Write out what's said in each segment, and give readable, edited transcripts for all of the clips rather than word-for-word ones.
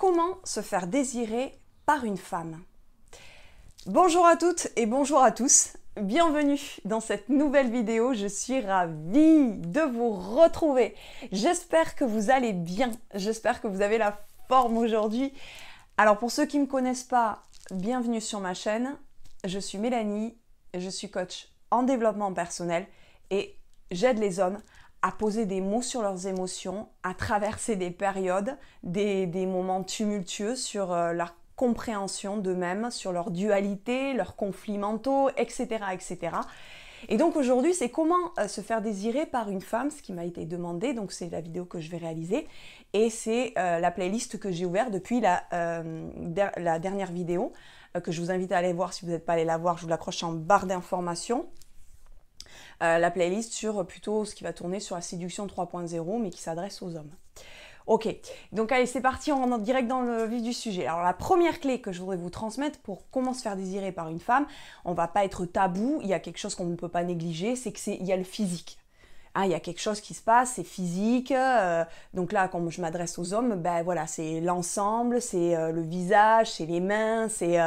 Comment se faire désirer par une femme? Bonjour à toutes et bonjour à tous. Bienvenue dans cette nouvelle vidéo. Je suis ravie de vous retrouver. J'espère que vous allez bien. J'espère que vous avez la forme aujourd'hui. Alors pour ceux qui ne me connaissent pas, bienvenue sur ma chaîne. Je suis Mélanie, je suis coach en développement personnel et j'aide les hommes à poser des mots sur leurs émotions, à traverser des périodes, des moments tumultueux sur leur compréhension d'eux-mêmes, sur leur dualité, leurs conflits mentaux, etc. etc. Et donc aujourd'hui, c'est comment se faire désirer par une femme, ce qui m'a été demandé, donc c'est la vidéo que je vais réaliser, et c'est la playlist que j'ai ouverte depuis la dernière vidéo, que je vous invite à aller voir si vous n'êtes pas allé la voir, je vous l'accroche en barre d'informations. La playlist sur plutôt ce qui va tourner sur la séduction 3.0 mais qui s'adresse aux hommes. Ok, donc allez c'est parti, on rentre direct dans le vif du sujet. Alors la première clé que je voudrais vous transmettre pour comment se faire désirer par une femme, on va pas être tabou, il y a quelque chose qu'on ne peut pas négliger, c'est qu'il y a le physique. Hein, il y a quelque chose qui se passe, c'est physique, donc là quand je m'adresse aux hommes, ben voilà, c'est l'ensemble, c'est le visage, c'est les mains, c'est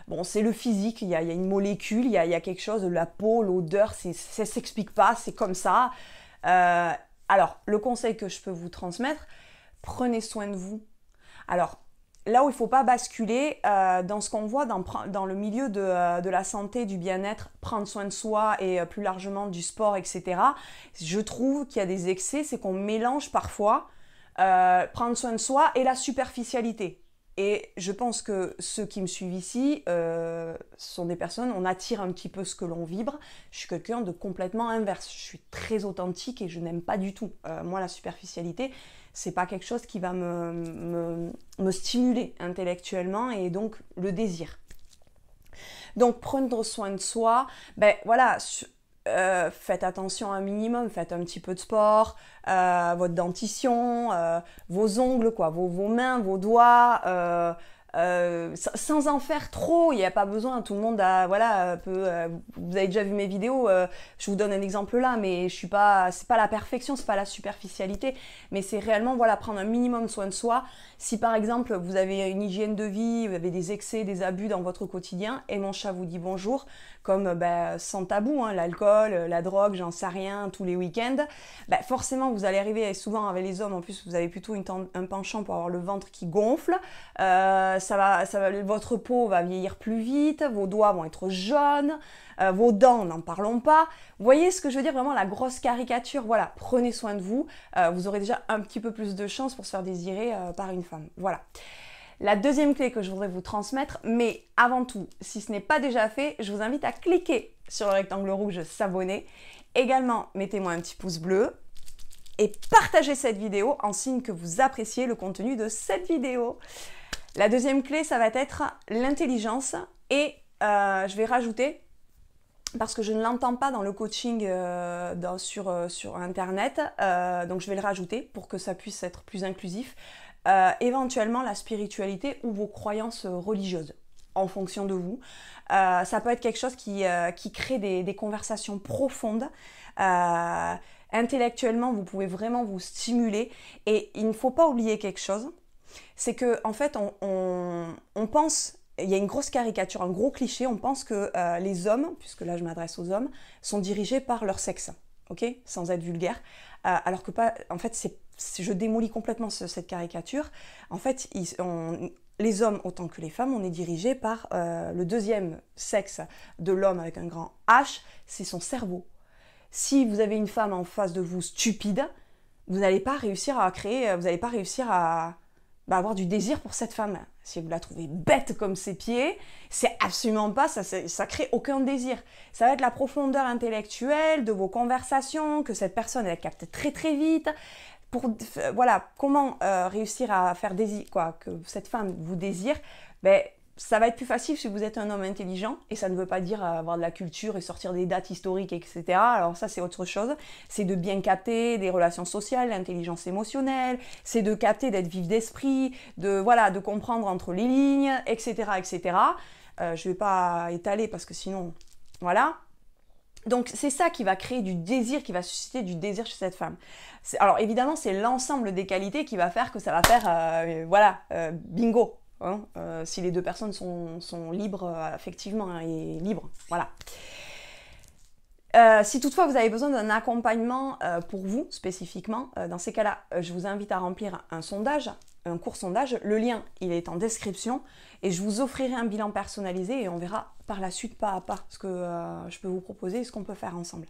bon, c'est le physique, il y a une molécule, il y a quelque chose, la peau, l'odeur, ça s'explique pas, c'est comme ça. Alors, le conseil que je peux vous transmettre, prenez soin de vous. Alors, là où il ne faut pas basculer, dans ce qu'on voit dans le milieu de la santé, du bien-être, prendre soin de soi et plus largement du sport, etc. Je trouve qu'il y a des excès, c'est qu'on mélange parfois prendre soin de soi et la superficialité. Et je pense que ceux qui me suivent ici sont des personnes, on attire un petit peu ce que l'on vibre. Je suis quelqu'un de complètement inverse. Je suis très authentique et je n'aime pas du tout. Moi, la superficialité, c'est pas quelque chose qui va me stimuler intellectuellement et donc le désir. Donc prendre soin de soi, ben voilà, faites attention un minimum, faites un petit peu de sport, votre dentition, vos ongles, quoi, vos mains, vos doigts, sans en faire trop, il n'y a pas besoin, tout le monde a, voilà, vous avez déjà vu mes vidéos, je vous donne un exemple là, mais c'est pas la perfection, c'est pas la superficialité, mais c'est réellement, voilà, prendre un minimum soin de soi. Si par exemple, vous avez une hygiène de vie, vous avez des excès, des abus dans votre quotidien, et mon chat vous dit bonjour, comme sans tabou, hein, l'alcool, la drogue, j'en sais rien, tous les week-ends, forcément vous allez arriver, et souvent avec les hommes, en plus vous avez plutôt un penchant pour avoir le ventre qui gonfle, votre peau va vieillir plus vite, vos doigts vont être jaunes, vos dents, n'en parlons pas. Vous voyez ce que je veux dire, vraiment la grosse caricature. Voilà, prenez soin de vous, vous aurez déjà un petit peu plus de chance pour se faire désirer par une femme. Voilà. La deuxième clé que je voudrais vous transmettre, mais avant tout, si ce n'est pas déjà fait, je vous invite à cliquer sur le rectangle rouge s'abonner. Également, mettez-moi un petit pouce bleu et partagez cette vidéo en signe que vous appréciez le contenu de cette vidéo. La deuxième clé, ça va être l'intelligence et je vais rajouter, parce que je ne l'entends pas dans le coaching sur Internet, donc je vais le rajouter pour que ça puisse être plus inclusif, éventuellement la spiritualité ou vos croyances religieuses en fonction de vous. Ça peut être quelque chose qui crée des conversations profondes. Intellectuellement, vous pouvez vraiment vous stimuler et il ne faut pas oublier quelque chose. C'est que en fait, on pense, il y a une grosse caricature, un gros cliché, on pense que les hommes, puisque là je m'adresse aux hommes, sont dirigés par leur sexe, ok, sans être vulgaire, alors que pas, en fait, je démolis complètement cette caricature. En fait, les hommes autant que les femmes, on est dirigés par le deuxième sexe de l'homme avec un grand H, c'est son cerveau. Si vous avez une femme en face de vous stupide, vous n'allez pas réussir à créer, vous n'allez pas réussir à avoir du désir pour cette femme. Si vous la trouvez bête comme ses pieds, c'est absolument pas, ça crée aucun désir. Ça va être la profondeur intellectuelle de vos conversations, que cette personne elle capte très très vite. Voilà, comment réussir à faire que cette femme vous désire, ça va être plus facile si vous êtes un homme intelligent, et ça ne veut pas dire avoir de la culture et sortir des dates historiques, etc. Alors ça, c'est autre chose. C'est de bien capter des relations sociales, l'intelligence émotionnelle, c'est de capter, d'être vif d'esprit, de comprendre entre les lignes, etc., etc. Je ne vais pas étaler parce que sinon, voilà. Donc c'est ça qui va créer du désir, qui va susciter du désir chez cette femme. Alors évidemment, c'est l'ensemble des qualités qui va faire que ça va faire, voilà, bingo. Hein, si les deux personnes sont libres affectivement hein, et libres, voilà. Si toutefois vous avez besoin d'un accompagnement pour vous spécifiquement, dans ces cas-là, je vous invite à remplir un sondage, un court sondage. Le lien, il est en description et je vous offrirai un bilan personnalisé et on verra par la suite pas à pas ce que je peux vous proposer et ce qu'on peut faire ensemble.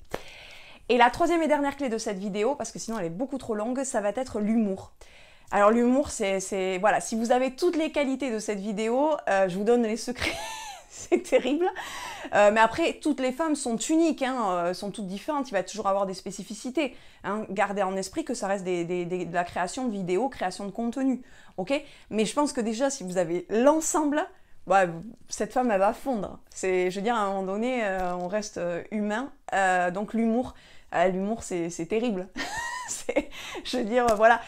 Et la troisième et dernière clé de cette vidéo, parce que sinon elle est beaucoup trop longue, ça va être l'humour. Alors l'humour, c'est voilà, si vous avez toutes les qualités de cette vidéo, je vous donne les secrets. C'est terrible. Mais après, toutes les femmes sont uniques, hein, sont toutes différentes. Il va toujours avoir des spécificités. Hein. Gardez en esprit que ça reste de la création de vidéos, création de contenu. Ok ? Mais je pense que déjà, si vous avez l'ensemble, bah, cette femme, elle va fondre. Je veux dire, à un moment donné, on reste humain. Donc l'humour, c'est terrible. Je veux dire, voilà,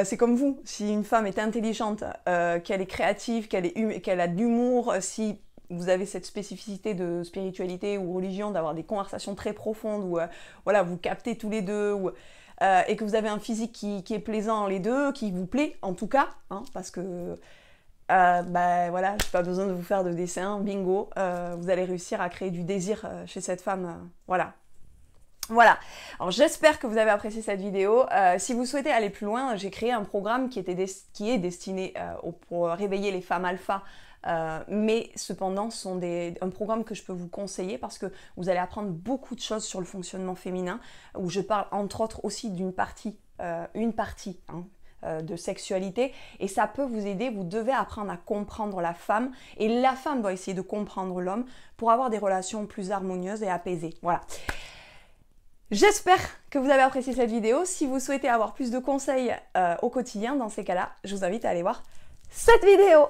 c'est comme vous. Si une femme est intelligente, qu'elle est créative, qu'elle a de l'humour, si vous avez cette spécificité de spiritualité ou religion, d'avoir des conversations très profondes où voilà, vous captez tous les deux, et que vous avez un physique qui est plaisant les deux, qui vous plaît en tout cas, hein, parce que bah, voilà, j'ai pas besoin de vous faire de dessin, bingo, vous allez réussir à créer du désir chez cette femme, voilà. Voilà, alors j'espère que vous avez apprécié cette vidéo. Si vous souhaitez aller plus loin, j'ai créé un programme qui est destiné pour réveiller les femmes alpha, mais cependant un programme que je peux vous conseiller parce que vous allez apprendre beaucoup de choses sur le fonctionnement féminin, où je parle entre autres aussi d'une partie, de sexualité, et ça peut vous aider. Vous devez apprendre à comprendre la femme et la femme doit essayer de comprendre l'homme pour avoir des relations plus harmonieuses et apaisées. Voilà. J'espère que vous avez apprécié cette vidéo. Si vous souhaitez avoir plus de conseils au quotidien, dans ces cas-là, je vous invite à aller voir cette vidéo.